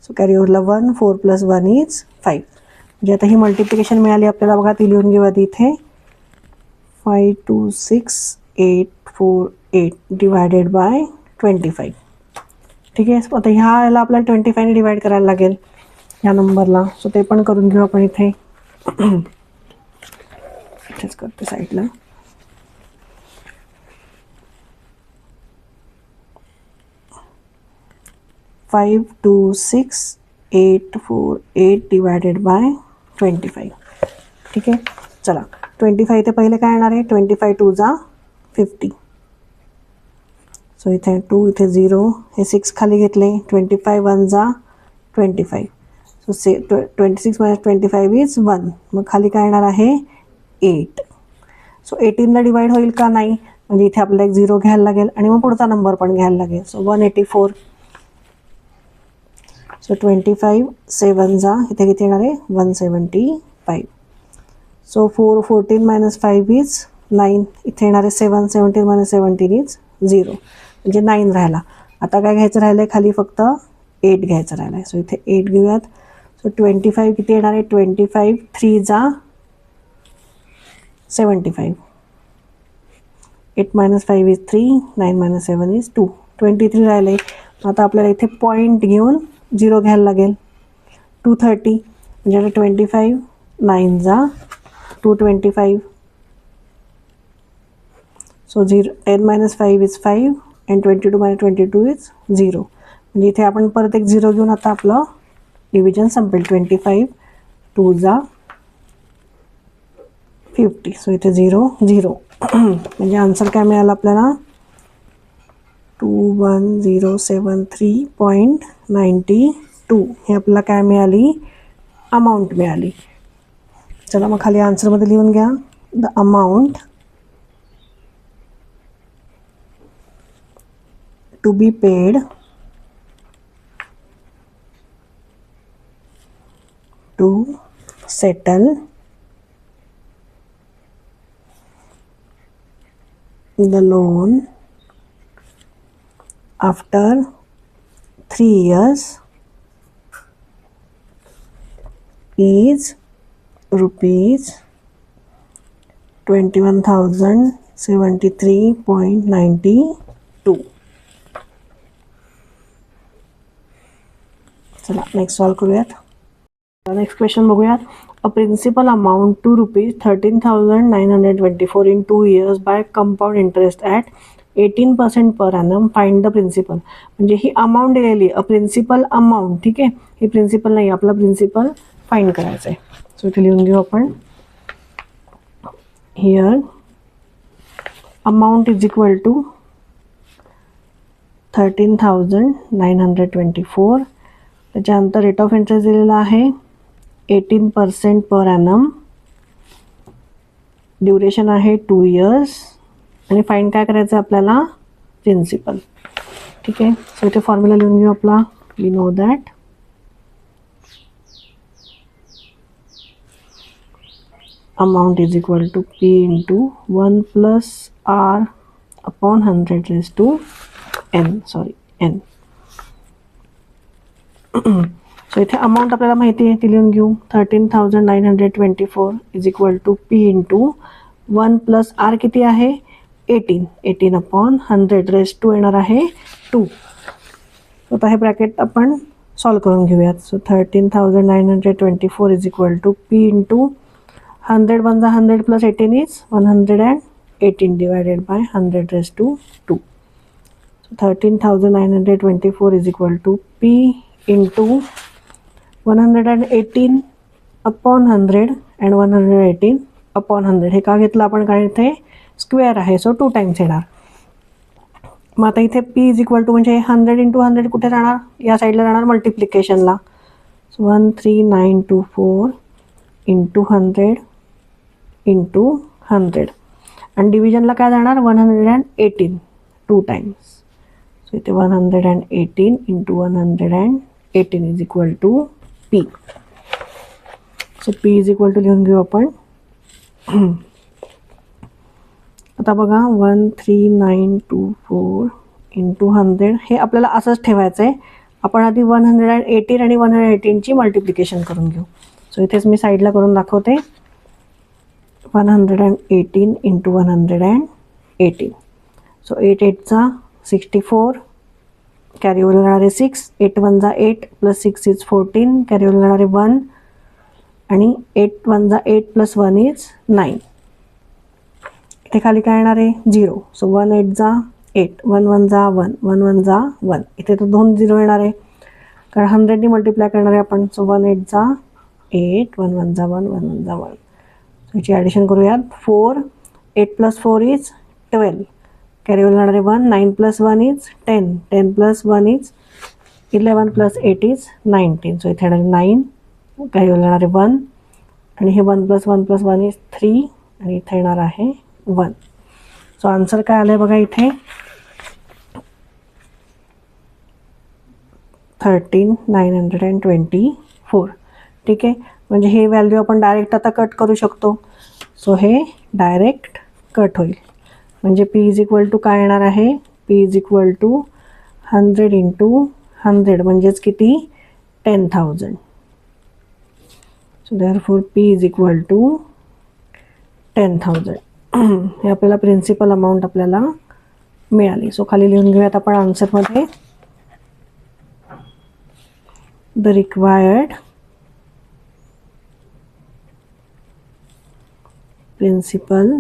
so carry ओव्हरला 1, 4 प्लस 1 इज 5. म्हणजे आता ही मल्टिप्लिकेशन मिळाली आपल्याला बघा, ती लिहून घेऊ आधी इथे. 526,848 डिवायडेड बाय 25. ठीक आहे. आता ह्याला आपल्याला 25ने डिवाइड करायला लागेल ह्या नंबरला, सो ते पण करून घेऊ आपण इथे. इथेच करते साईडला. Five 26848 divided by 25. ठीक आहे. चला 25 इथे पहिले काय येणार आहे, 25 2 जा 50, सो इथे 2 इथे 0, हे 6 खाली घेतले, 25 1 जा 25, सो 26 मायनस 25 इज 1, मग खाली काय येणार आहे 8. सो 18ला डिवाइड होईल का नाही, म्हणजे इथे आपल्याला एक 0 घ्यायला लागेल आणि मग पुढचा नंबर पण घ्यायला लागेल. सो 184, सो 25 7 जा इथे किती येणार आहे 175, सो 4 14 मायनस 5 इज 9, इथे येणार आहे 7 17 मायनस 17 इज 0, म्हणजे 9 राहिला. आता काय घ्यायचं राहिलं आहे, खाली फक्त 8 घ्यायचं राहिलं आहे, सो इथे 8 घेऊयात. सो 25 किती येणार आहे 25 3 जा 75, 8 मायनस 5 इज 3, 9 मायनस 7 इज 2, 23 राहिले. आता आपल्याला इथे पॉईंट घेऊन 0 घ्यायला लागेल. 230 म्हणजे 25 9 जा 225, so 10 minus 5 is 5 and 22 minus 22 is 0, म्हणजे इथे आपण परत एक 0 घेऊन आता आपलं डिव्हिजन संपेल. 25 2 जा 50, सो इथे 0 0, म्हणजे आन्सर काय मिळालं आपल्याला 21073.92. हे आपल्याला काय मिळाली, अमाऊंट मिळाली. चला मग खाली आन्सरमध्ये लिहून घ्या. The amount to be paid to settle the loan after 3 years is rupees 21,073.92. चला नेक्स्ट सॉल्व करूयात. नेक्स्ट क्वेश्चन बघूयात. A principal amount to rupees 13,924 in 2 years by compound interest at 18% per annum. Find the principal. म्हणजे ही amount दिलेली a principal amount. ठीक आहे, ही principal नाही, आपला principal find करायचं आहे. सो इथे लिहून घेऊ आपण. Here amount is equal to 13,924. त्याच्यानंतर रेट ऑफ इंटरेस्ट दिलेला आहे 18% पर ॲनम, ड्युरेशन आहे 2 years आणि फाईन काय करायचं आहे आपल्याला प्रिन्सिपल. ठीक आहे. सो इथे फॉर्म्युला लिहून घेऊ आपला. We know that amount is equal to P into 1 plus R upon 100 raised to n. So इथे अमाऊंट आपल्याला माहिती आहे ती लिहून घेऊ. 13,924 is equal to P into 1 plus R किती आहे 18 अपॉन 100 रेस्ट टू येणार आहे 2. आता हे ब्रॅकेट आपण सॉल्व करून घेऊयात. So 13,924 is equal to P into 100 1 जा 100 plus 18 is 118 divided by 100 raise to 2. So 13,924 is equal to P into 118 upon 100 and 118 upon 100. हे का घेतलं आपण कारण इथे स्क्वेअर आहे सो 2 टाइम्स येणार. मग आता इथे P इज इक्वल टू म्हणजे 100 इंटू 100 कुठे जाणार या साईडला जाणार मल्टिप्लिकेशनला. सो 13924 इंटू 100 इंटू 100 आणि डिव्हिजनला काय जाणार 118 2 टाइम्स. सो इथे 118 into 118 is equal to P. So P is equal to लिहून घेऊ आपण. आता बघा 13924 इंटू 100 हे आपल्याला असंच ठेवायचं आहे. आपण आधी 118 आणि 118ची मल्टिप्लिकेशन करून घेऊ. सो इथेच मी साईडला करून दाखवते. 118 इंटू 118. सो 8 8चा 64 कॅरी ओव्हर जाणारे 6 8 1 जा 8 प्लस 6 इज 14 कॅरी ओव्हर जाणारे 1 आणि 8 1 जा 8 प्लस 1 इज 9. इथे खाली काय येणार आहे 0. सो 1 8 जा 8 1 1 जा 1 1 1 जा 1. इथे तर 2 0 येणार आहे कारण 100 नी मल्टिप्लाय करणार आहे आपण. सो 1 8 जा 8 1 1 जा 1 1 1 जा 1. सो याची ॲडिशन करूयात. 4 8 प्लस 4 इज 12 कॅरी ओव्हर जाणारे 1 9 plus 1 is 10 10 plus 1 is 11 plus 8 is 19. So इथे येणारे 9 कॅरी ओव्हर जाणारे 1 आणि हे 1 प्लस 1 प्लस 1 इज 3 आणि इथे येणार आहे 1. सो आन्सर काय आलं आहे बघा इथे 13,924. ठीक आहे म्हणजे हे व्हॅल्यू आपण डायरेक्ट आता कट करू शकतो. सो हे डायरेक्ट कट होईल म्हणजे पी इज इक्वल टू काय येणार आहे P is equal to 100 into 100 म्हणजेच किती 10,000. So therefore P is equal to 10,000. हे आपल्याला प्रिन्सिपल अमाऊंट आपल्याला मिळाली. सो खाली लिहून घेऊयात आपण आन्सरमध्ये. The required principal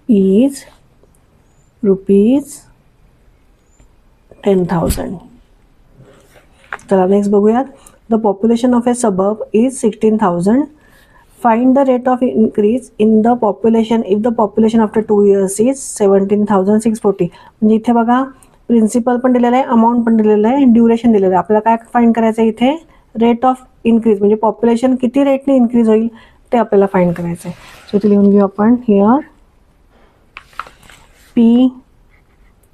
is rupees 10,000. चला नेक्स्ट बघूयात. The population of a suburb is 16,000. Find the rate of increase in the population if the population after 2 years is 17,640. म्हणजे इथे बघा प्रिन्सिपल पण दिलेलं आहे अमाऊंट पण दिलेलं आहे ड्युरेशन दिलेलं आहे. आपल्याला काय फाइंड करायचं आहे इथे रेट ऑफ इन्क्रीज म्हणजे पॉप्युलेशन किती रेटने इन्क्रीज होईल ते आपल्याला फाइंड करायचं आहे. सो इथे लिहून घेऊ आपण here P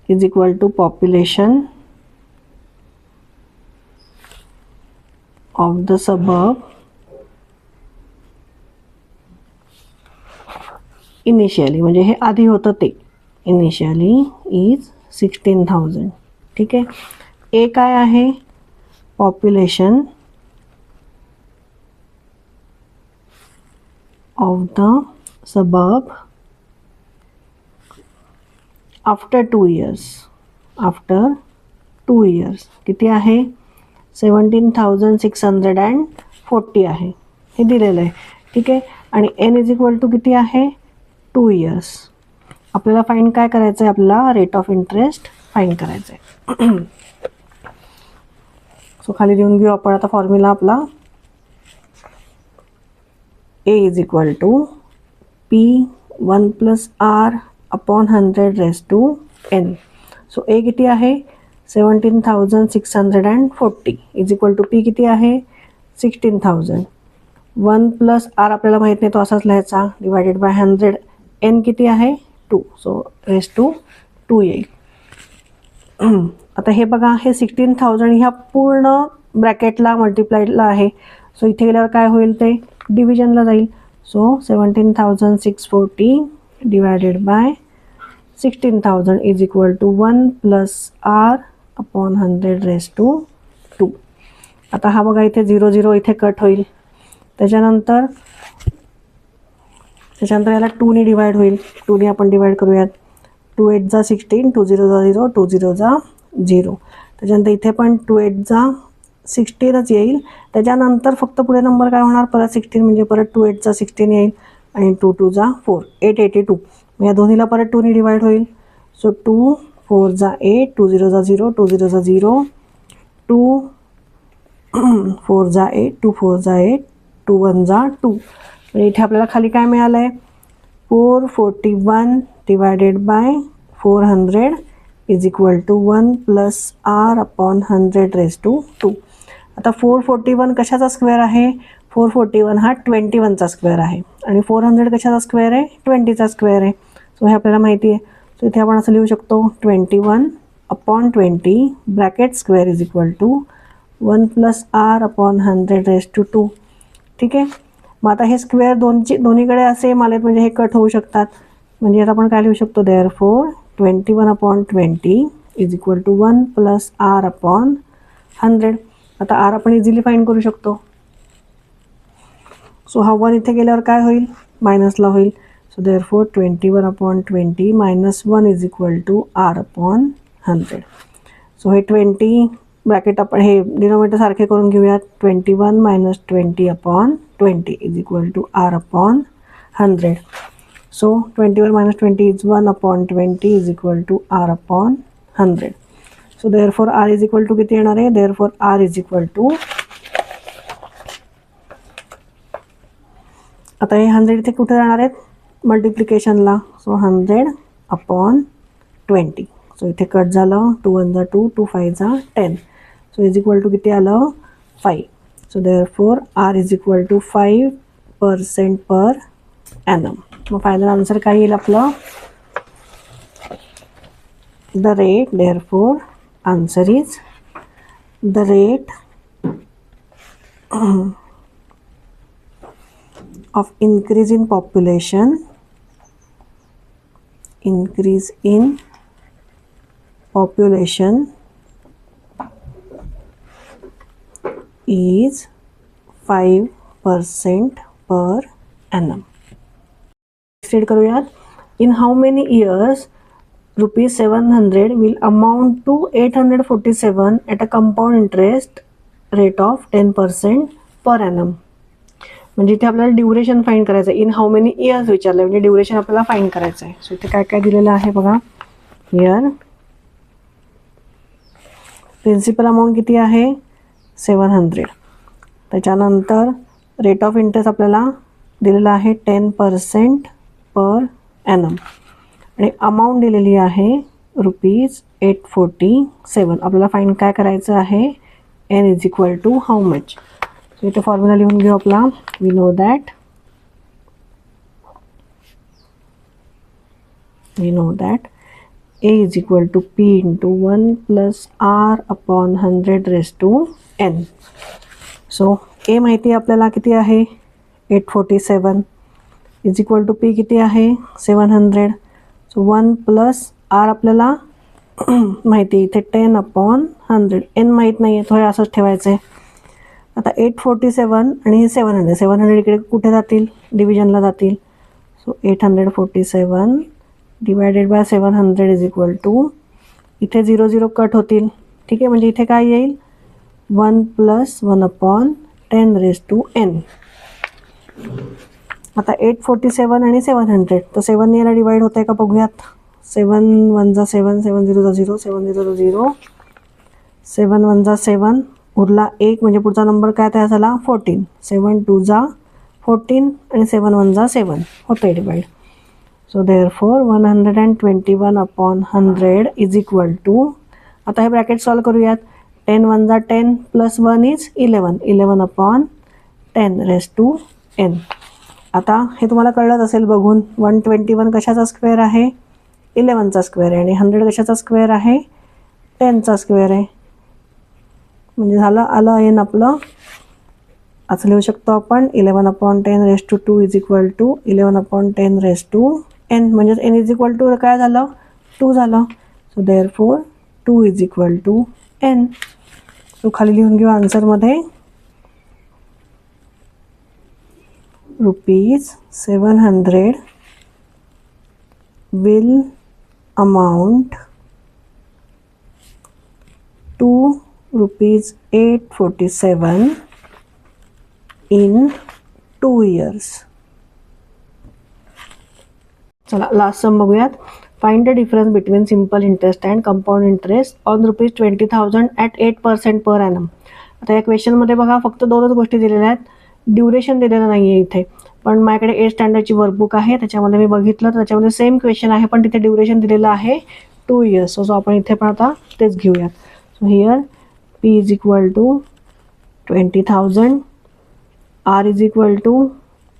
is equal to population of the suburb initially म्हणजे हे आधी होतं ते initially is 16,000. ठीक आहे. A काय आहे population of the suburb after 2 years. After 2 years किती आहे 17,640 आहे हे दिलेलं आहे. ठीक आहे आणि n इज इक्वल टू किती आहे 2 years. आपल्याला फाइंड काय करायचं आहे आपल्याला रेट ऑफ इंटरेस्ट फाइंड करायचं आहे. सो खाली लिहून घेऊ आपण आता फॉर्म्युला आपला A is equal to P 1 plus R upon 100 raise to n. So A किती आहे 17,640 इज इक्वल टू पी किती आहे 16,000. 1 प्लस आर आपल्याला माहीत नाही तो असाच लिहायचा डिवायडेड बाय 100. n किती आहे 2. सो रेस टू 2 येईल. आता हे बघा हे 16,000 ह्या पूर्ण ब्रॅकेटला मल्टिप्लायडला आहे. सो इथे गेल्यावर काय होईल ते डिव्हिजनला जाईल. So 17,640 divided by 16,000 is equal to 1 plus R upon 100 raise to 2. आता हा बघा इथे 0 0 इथे कट होईल. त्याच्यानंतर याला 2ने डिवाइड होईल. 2ने आपण डिवाइड करूयात. 2 8 जा 16, 2 0 जा 0, 2 0 जा 0. त्याच्यानंतर इथे पण 2 8 जा 16च येईल. त्याच्यानंतर फक्त पुढे नंबर काय होणार, परत 16 म्हणजे परत 2 8 जा 16 येईल आणि 2 2 जा 4, 8 82. मग या दोन्हीला परत 2ने डिवाइड होईल. सो 2 4 जा 8, 2 0 जा 0, 2 0 जा 0, 2 4 जा 8, 2 4 जा 8, 2 1 जा 2. म्हणजे इथे आपल्याला खाली काय मिळालं आहे, 441 divided by 400 is equal to 1 plus R upon 100 raise to 2. आता 441 कशाचा स्क्वेअर आहे, 441 हा 21चा स्क्वेअर आहे आणि 400 कशाचा स्क्वेअर आहे, 20चा स्क्वेअर आहे. सो हे आपल्याला माहिती आहे. सो इथे आपण असं लिहू शकतो 21 upon 20 bracket square is equal to 1 plus R upon 100 raise to 2. ठीक आहे. मग आता हे स्क्वेअर दोन्हीकडे असे आलेत म्हणजे हे कट होऊ शकतात. म्हणजे आता आपण काय लिहू शकतो, therefore 21 upon 20 is equal to 1 plus R upon 100. आता आर आपण इझिली फाईंड करू शकतो. सो हा 1 इथे गेल्यावर काय होईल, मायनसला होईल. So therefore 21 upon 20 minus 1 is equal to R upon 100. So हे 20 ब्रॅकेट आपण हे डिनोमिनेटर सारखे करून घेऊयात. 21 minus 20 upon 20 is equal to R upon 100. So 21 minus 20 is 1 upon 20 is equal to R upon 100. So therefore R is equal to किती येणार आहे, therefore R is equal to, आता हे 100 इथे कुठे जाणार आहेत, मल्टिप्लिकेशनला. So 100 upon 20. सो इथे कट झालं, 2 1 जा 2, 2 5 जा 10. सो इज इक्वल टू किती आलं, 5. So therefore R is equal to 5% per annum. मग फायनल आन्सर काय येईल आपलं, the rate, therefore answer is the rate of increase in population is 5% per annum. State करूयात. In how many years rupees 700 will amount to 847 at a compound interest rate of 10% per annum. म्हणजे इथे आपल्याला duration find करायचं आहे. In how many years विचारलं म्हणजे duration आपल्याला find करायचं आहे. सो इथे काय काय दिलेलं आहे बघा. हिअर प्रिन्सिपल अमाऊंट किती आहे, 700. त्याच्यानंतर रेट ऑफ इंटरेस्ट आपल्याला दिलेला आहे 10% पर ॲनम आणि अमाऊंट दिलेली आहे रुपीज 847. आपल्याला फाईंड काय करायचं आहे, N is equal to how much. So इथे फॉर्म्युला लिहून घेऊ आपला. We know that A is equal to P into 1 plus R upon 100 raised to N. So A माहिती आपल्याला किती आहे, 847 is equal to P किती आहे, 700. सो 1 plus R आपल्याला माहिती इथे 10 upon 100. N माहीत नाही आहे, तो हे असंच ठेवायचं आहे. आता 847 आणि 700 इकडे कुठे जातील, डिव्हिजनला जातील. So 847 divided by 700 is equal to, इथे 0 0 कट होतील. ठीक आहे, म्हणजे इथे काय येईल, 1 plus 1 upon 10 raise to n. आता 847 आणि 700 तर 7 याला डिवाइड होत आहे का बघूयात. 7 1 जा 7, 7 0 जा 0, 7 0 0, 7 1 जा 7, उरला 1 म्हणजे पुढचा नंबर काय तयार झाला, 14. 7 2 जा 14 आणि 7 1 जा 7 होतं divide. So therefore 121 upon 100 is equal to, आता हे ब्रॅकेट सॉल्व करूयात. 10 1 जा 10 plus 1 is 11, 11 upon 10 raise to n. आता हे तुम्हाला कळलंच असेल बघून, 121 कशाचा स्क्वेअर आहे, 11चा स्क्वेअर आहे आणि 100 कशाचा स्क्वेअर आहे, 10चा स्क्वेअर आहे. म्हणजे झालं आलं n आपलं. असं लिहू शकतो आपण 11 upon 10 raise to 2 is equal to 11 upon 10 raise to n. म्हणजे n इज इक्वल टू काय झालं, 2 झालं. So therefore 2 is equal to n. So खाली लिहून घेऊ आन्सरमध्ये ₹700 will amount to ₹847 in 2 years. चला लास्ट सम बघूयात. Find the difference between simple interest and compound interest on ₹20,000 at 8% per annum. आता या क्वेश्चनमध्ये बघा फक्त दोनच गोष्टी दिलेल्या आहेत. ड्युरेशन दिलेलं नाही आहे इथे, पण माझ्याकडे 8 स्टँडर्डची वर्कबुक आहे, त्याच्यामध्ये मी बघितलं तर त्याच्यामध्ये सेम क्वेश्चन आहे, पण तिथे ड्युरेशन दिलेलं आहे 2 years. सो आपण इथे पण आता तेच घेऊयात. So here P is equal to 20,000, R is equal to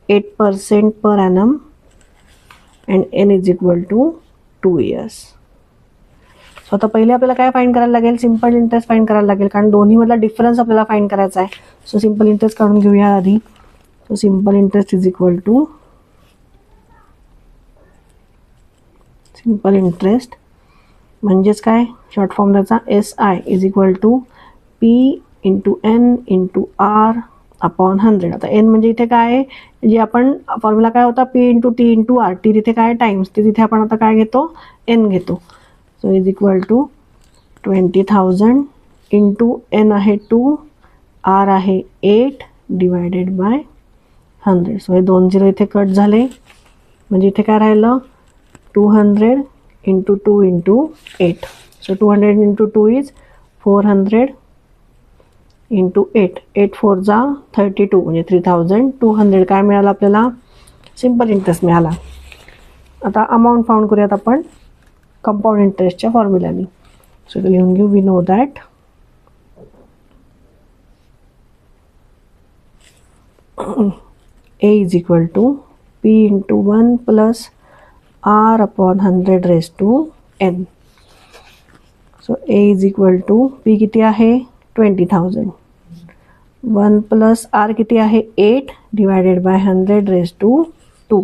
8% per annum and N is equal to 2 years. So आता पहिले आपल्याला काय फाईंड करायला लागेल? सिम्पल इंटरेस्ट फाईंड करायला लागेल, कारण दोन्हीमधला डिफरन्स आपल्याला फाईंड करायचा आहे. सो सिम्पल इंटरेस्ट काढून घेऊया आधी. So simple interest is equal to simple interest म्हणजेच काय? शॉर्ट फॉर्म त्याचा SI is equal to P into N into R upon 100. आता N म्हणजे इथे काय आहे? जे आपण फॉर्म्युला काय होता? P into T into R. T तिथे काय? टाइम्स. ती तिथे आपण आता काय घेतो? N घेतो. So is equal to 20,000 into N आहे 2, R आहे 8 डिवायडेड बाय 100. सो हे 2 0 इथे कट झाले, म्हणजे इथे काय राहिलं? 200 into 2 into 8. So 200 into 2 is 400 into 8. 8 4 जा 32, म्हणजे 3,200 काय मिळालं आपल्याला? सिम्पल इंटरेस्ट मिळाला. आता अमाऊंट फाउंड करूयात आपण कंपाऊंड इंटरेस्टच्या फॉर्म्युल्याने. सो लिहून घेऊ. We know that A is equal to P into 1 plus R upon 100 raise to N. So A is equal to P किती आहे? 20,000. 1 प्लस R किती आहे? 8 divided by 100 raise to 2.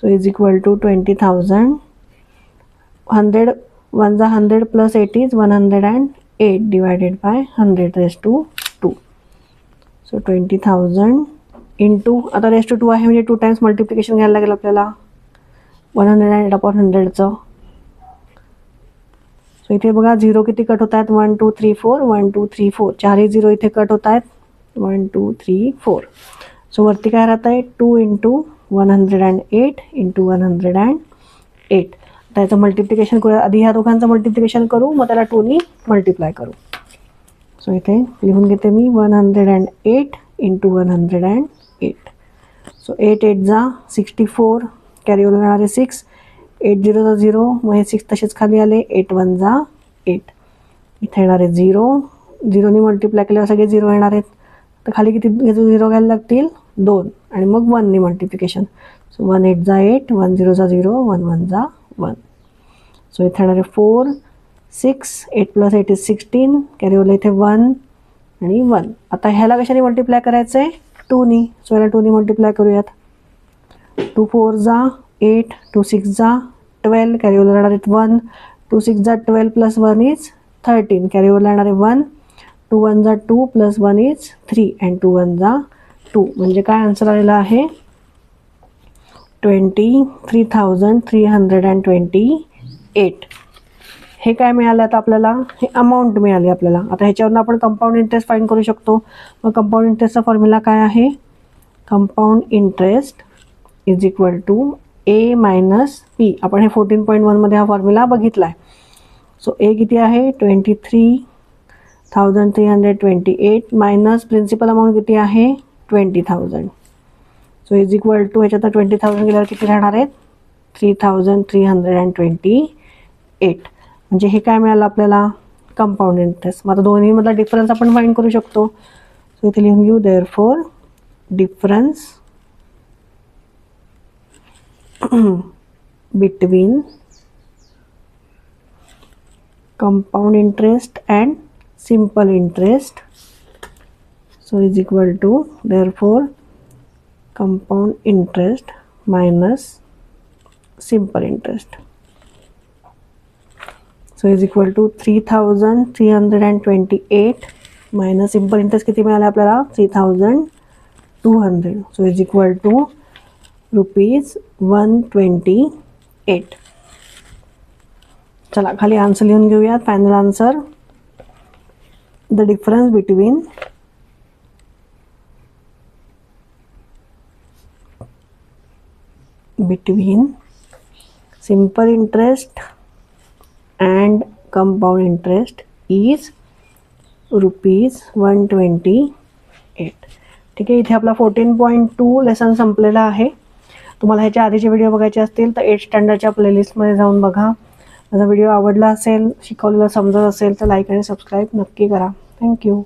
So is equal to 20,000. 100 1 जा 100 plus 8 is 108 divided by 100 raise to 2. So 20,000 into, आता raise to 2 आहे म्हणजे 2 times multiplication घ्यायला लागेल आपल्याला 108 अपॉन 100चं. सो इथे बघा 0 किती कट होत आहेत? 1 2 3 4 1 2 3 4. 4 0 इथे कट होत आहेत. 1 2 3 4. सो वरती काय राहत आहे? 2 इंटू 108 इंटू 108. त्याचं मल्टिप्लिकेशन करू. आधी ह्या दोघांचं मल्टिप्लिकेशन करू, मग त्याला 2नी मल्टिप्लाय करू. सो इथे लिहून घेते मी 108 इंटू 108. सो 8 8 जा 64, कॅरी ओव्हर येणार आहे 6. 8 0 जा 0, मग हे 6 तसेच खाली आले. 8 1 जा 8. इथे येणार आहे 0. 0नी मल्टिप्लाय केल्यावर सगळे 0 येणार आहेत. तर खाली किती 0 घ्यायला लागतील? 2, आणि मग 1नी मल्टिप्लिकेशन. सो 1 8 जा 8, 1 0 जा 0, 1 1 जा 1. सो इथे येणार आहे 4 6. 8 प्लस 8 इज 16, कॅरी ओव्हर इथे 1 आणि 1. आता ह्याला कशाने मल्टिप्लाय करायचं आहे? 2नी. सो याला 2नी मल्टिप्लाय करूयात. 2 4 जा 8, 2 6 जा 12, कॅरी ओव्हर येणार आहेत 1. 2 6 जा 12 प्लस 1 इज 13, कॅरी ओव्हर येणार आहे 1. 2 1 जा 2 प्लस 1 इज 3 अँड 2 1 जा 2. म्हणजे काय आन्सर आलेला आहे? 23,328. हे काय मिळालं आता आपल्याला? हे अमाऊंट मिळाली आपल्याला. आता ह्याच्यावरून आपण कंपाऊंड इंटरेस्ट फाईंड करू शकतो. मग कंपाऊंड इंटरेस्टचा फॉर्म्युला काय आहे? Compound interest is equal to A minus P. आपण हे 14.1 मध्ये हा फॉर्म्युला बघितला आहे. सो A किती आहे? 23,328 मायनस प्रिन्सिपल अमाऊंट किती आहे? 20,000. सो इज इक्वल टू ह्याच्यात 20,000 गेल्यावर किती राहणार आहेत? 3,328. म्हणजे हे काय मिळालं आपल्याला? Compound interest. मग आता दोन्हीमधला डिफरन्स आपण फाईंड करू शकतो. सो इथे लिहून घेऊ therefore difference between compound interest and simple interest, so is equal to therefore compound interest minus simple interest. So is equal to 3328 minus simple interest किती मिळालं आपल्याला 3200. So is equal to ₹128. चला खाली आन्सर लिहून घेऊयात. Final answer, the difference between simple interest and compound interest is ₹128. ठीक आहे. इथे आपला 14.2 लेसन संपलेला आहे. तुम्हाला ह्याच्या आधीचे व्हिडिओ बघायचे असतील तर 8th स्टँडर्डच्या प्लेलिस्टमध्ये जाऊन बघा. माझा व्हिडिओ आवडला असेल, शिकवलेला समजत असेल तर लाईक आणि सबस्क्राईब नक्की करा. थँक्यू.